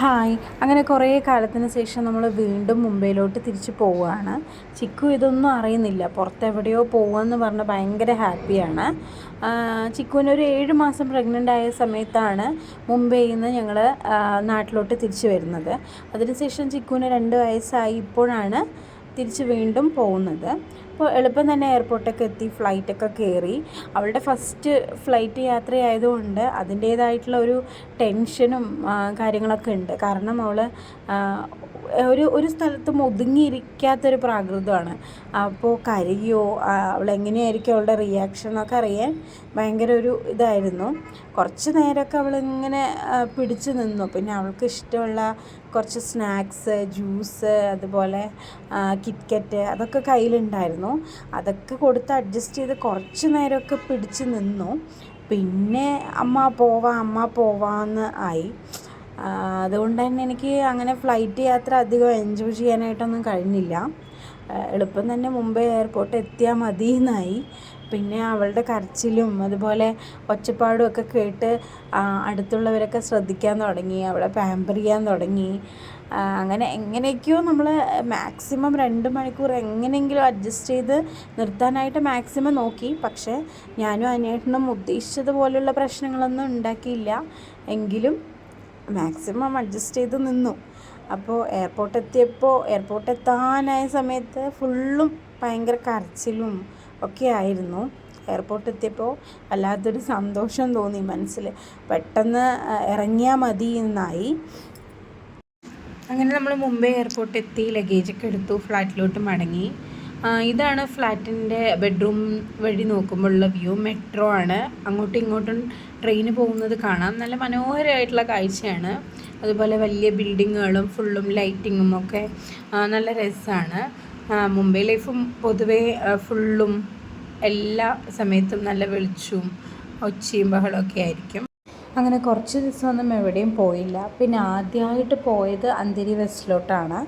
Hi. അങ്ങനെ കുറേ കാലത്തിന് ശേഷം നമ്മൾ വീണ്ടും മുംബൈയിലോട്ട് തിരിച്ച് പോവുകയാണ്. ചിക്കു ഇതൊന്നും അറിയുന്നില്ല. പുറത്തെവിടെയോ പോകുമെന്ന് പറഞ്ഞ് ഭയങ്കര ഹാപ്പിയാണ്. ചിക്കുവിനൊരു 7 മാസം പ്രഗ്നൻ്റ് ആയ സമയത്താണ് മുംബൈയിൽ നിന്ന് ഞങ്ങൾ നാട്ടിലോട്ട് തിരിച്ച് വരുന്നത്. അതിനുശേഷം ചിക്കുവിന് 2 വയസ്സായി. ഇപ്പോഴാണ് തിരിച്ച് വീണ്ടും പോകുന്നത്. അപ്പോൾ എളുപ്പം തന്നെ എയർപോർട്ടൊക്കെ എത്തി, ഫ്ലൈറ്റൊക്കെ കയറി. അവളുടെ ഫസ്റ്റ് ഫ്ലൈറ്റ് യാത്രയായതുകൊണ്ട് അതിൻ്റേതായിട്ടുള്ള ഒരു ടെൻഷനും കാര്യങ്ങളൊക്കെ ഉണ്ട്. കാരണം അവൾ ഒരു സ്ഥലത്തും ഒതുങ്ങിയിരിക്കാത്തൊരു പ്രാകൃതമാണ്. അപ്പോൾ കരയോ, അവളെങ്ങനെയായിരിക്കും അവളുടെ റിയാക്ഷൻ എന്നൊക്കെ അറിയാൻ ഭയങ്കര ഒരു ഇതായിരുന്നു. കുറച്ച് നേരമൊക്കെ അവളിങ്ങനെ പിടിച്ച് നിന്നു. പിന്നെ അവൾക്ക് ഇഷ്ടമുള്ള കുറച്ച് സ്നാക്സ്, ജ്യൂസ്, അതുപോലെ കിറ്റ്കറ്റ് അതൊക്കെ കയ്യിലുണ്ടായിരുന്നു. അതൊക്കെ കൊടുത്ത് അഡ്ജസ്റ്റ് ചെയ്ത് കുറച്ച് നേരമൊക്കെ പിടിച്ച് നിന്നു. പിന്നെ അമ്മ പോവാമെന്ന് ആയി. അതുകൊണ്ട് തന്നെ എനിക്ക് അങ്ങനെ ഫ്ലൈറ്റ് യാത്ര അധികം എൻജോയ് ചെയ്യാനായിട്ടൊന്നും കഴിഞ്ഞില്ല. എളുപ്പം തന്നെ മുംബൈ എയർപോർട്ട് എത്തിയാൽ മതി എന്നായി. പിന്നെ അവളുടെ കരച്ചിലും അതുപോലെ ഒച്ചപ്പാടും ഒക്കെ കേട്ട് അടുത്തുള്ളവരൊക്കെ ശ്രദ്ധിക്കാൻ തുടങ്ങി, അവളെ പാമ്പർ ചെയ്യാൻ തുടങ്ങി. അങ്ങനെ എങ്ങനെയൊക്കെയോ നമ്മൾ മാക്സിമം 2 മണിക്കൂർ എങ്ങനെയെങ്കിലും അഡ്ജസ്റ്റ് ചെയ്ത് നിർത്താനായിട്ട് മാക്സിമം നോക്കി. പക്ഷേ ഞാനും അനിയേട്ടനും ഉദ്ദേശിച്ചതുപോലെയുള്ള പ്രശ്നങ്ങളൊന്നും ഉണ്ടാക്കിയില്ല. എങ്കിലും മാക്സിമം അഡ്ജസ്റ്റ് ചെയ്ത് നിന്നു. അപ്പോൾ എയർപോർട്ട് എത്താനായ സമയത്ത് ഫുള്ളും ഭയങ്കര കരച്ചിലും ഒക്കെ ആയിരുന്നു. എയർപോർട്ട് എത്തിയപ്പോൾ വല്ലാത്തൊരു സന്തോഷം തോന്നി മനസ്സിൽ. പെട്ടെന്ന് ഇറങ്ങിയാൽ മതി എന്നായി. അങ്ങനെ നമ്മൾ മുംബൈ എയർപോർട്ട് എത്തി, ലഗേജൊക്കെ എടുത്തു, ഫ്ലാറ്റിലോട്ട് മടങ്ങി. ഇതാണ് ഫ്ലാറ്റിൻ്റെ ബെഡ്റൂം വഴി നോക്കുമ്പോഴുള്ള വ്യൂ. മെട്രോ ആണ്, അങ്ങോട്ടും ഇങ്ങോട്ടും ട്രെയിന് പോകുന്നത് കാണാം. നല്ല മനോഹരമായിട്ടുള്ള കാഴ്ചയാണ്. അതുപോലെ വലിയ ബിൽഡിങ്ങുകളും ഫുള്ളും ലൈറ്റിങ്ങും ഒക്കെ നല്ല രസമാണ്. മുംബൈ ലൈഫും പൊതുവേ ഫുള്ളും എല്ലാ സമയത്തും നല്ല വെളിച്ചവും ഒച്ചയും ബഹളമൊക്കെ ആയിരിക്കും. അങ്ങനെ കുറച്ച് ദിവസമൊന്നും എവിടെയും പോയില്ല. പിന്നെ ആദ്യമായിട്ട് പോയത് അന്ധേരി വെസ്റ്റിലോട്ടാണ്.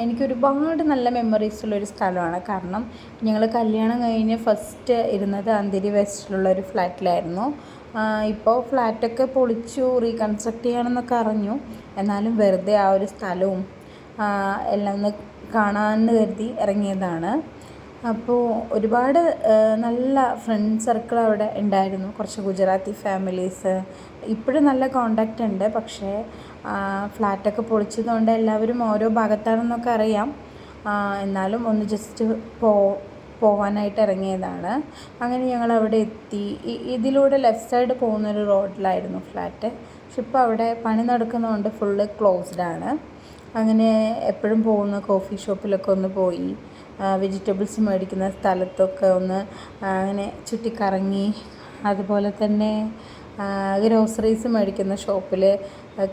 എനിക്കൊരുപാട് നല്ല മെമ്മറീസ് ഉള്ളൊരു സ്ഥലമാണ്. കാരണം ഞങ്ങൾ കല്യാണം കഴിഞ്ഞ് ഫസ്റ്റ് ഇരുന്നത് അന്ധേരി വെസ്റ്റിലുള്ളൊരു ഫ്ലാറ്റിലായിരുന്നു. ഇപ്പോൾ ഫ്ലാറ്റൊക്കെ പൊളിച്ചു റീകൺസ്ട്രക്റ്റ് ചെയ്യണമെന്നൊക്കെ അറിഞ്ഞു. എന്നാലും വെറുതെ ആ ഒരു സ്ഥലവും എല്ലാം ഒന്ന് കാണാമെന്ന് കരുതി ഇറങ്ങിയതാണ്. അപ്പോൾ ഒരുപാട് നല്ല ഫ്രണ്ട് സർക്കിൾ അവിടെ ഉണ്ടായിരുന്നു. കുറച്ച് ഗുജറാത്തി ഫാമിലീസ് ഇപ്പോഴും നല്ല കോണ്ടാക്റ്റ് ഉണ്ട്. പക്ഷേ ഫ്ലാറ്റൊക്കെ പൊളിച്ചതുകൊണ്ട് എല്ലാവരും ഓരോ ഭാഗത്താണെന്നൊക്കെ അറിയാം. എന്നാലും ഒന്ന് ജസ്റ്റ് പോവാനായിട്ട് ഇറങ്ങിയതാണ്. അങ്ങനെ ഞങ്ങൾ അവിടെ എത്തി. ഇതിലൂടെ ലെഫ്റ്റ് സൈഡ് പോകുന്നൊരു റോഡിലായിരുന്നു ഫ്ലാറ്റ്. പക്ഷെ ഇപ്പോൾ അവിടെ പണി നടക്കുന്നതുകൊണ്ട് ഫുള്ള് ക്ലോസ്ഡാണ്. അങ്ങനെ എപ്പോഴും പോകുന്ന കോഫി ഷോപ്പിലൊക്കെ ഒന്ന് പോയി, വെജിറ്റബിൾസ് മേടിക്കുന്ന സ്ഥലത്തൊക്കെ ഒന്ന് അങ്ങനെ ചുറ്റിക്കറങ്ങി. അതുപോലെ തന്നെ ഗ്രോസറീസ് മേടിക്കുന്ന ഷോപ്പിൽ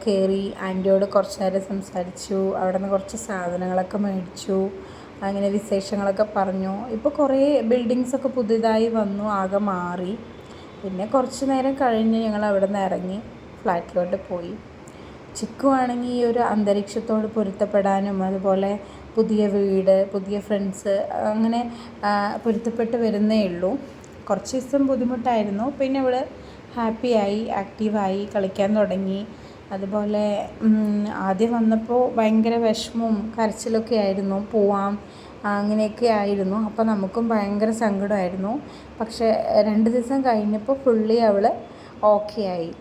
കയറി ആൻറ്റിയോട് കുറച്ച് നേരം സംസാരിച്ചു. അവിടെ നിന്ന് കുറച്ച് സാധനങ്ങളൊക്കെ മേടിച്ചു. അങ്ങനെ വിശേഷങ്ങളൊക്കെ പറഞ്ഞു. ഇപ്പോൾ കുറേ ബിൽഡിങ്സൊക്കെ പുതുതായി വന്നു, ആകെ മാറി. പിന്നെ കുറച്ച് നേരം കഴിഞ്ഞ് ഞങ്ങൾ അവിടെ നിന്ന് ഇറങ്ങി ഫ്ലാറ്റിലോട്ട് പോയി. ചിക്കു ആണെങ്കിൽ ഈ ഒരു അന്തരീക്ഷത്തോട് പൊരുത്തപ്പെടാനും അതുപോലെ പുതിയ വീട്, പുതിയ ഫ്രണ്ട്സ് അങ്ങനെ പൊരുത്തപ്പെട്ട് വരുന്നേ ഉള്ളൂ. കുറച്ച് ദിവസം ബുദ്ധിമുട്ടായിരുന്നു. പിന്നെ അവൾ ഹാപ്പിയായി, ആക്റ്റീവായി, കളിക്കാൻ തുടങ്ങി. അതുപോലെ ആദ്യം വന്നപ്പോൾ ഭയങ്കര വിഷമവും കരച്ചിലൊക്കെ ആയിരുന്നു. പോവാം അങ്ങനെയൊക്കെ ആയിരുന്നു. അപ്പോൾ നമുക്കും ഭയങ്കര സങ്കടമായിരുന്നു. പക്ഷേ 2 ദിവസം കഴിഞ്ഞപ്പോൾ ഫുള്ളി അവൾ ഓക്കെ ആയി.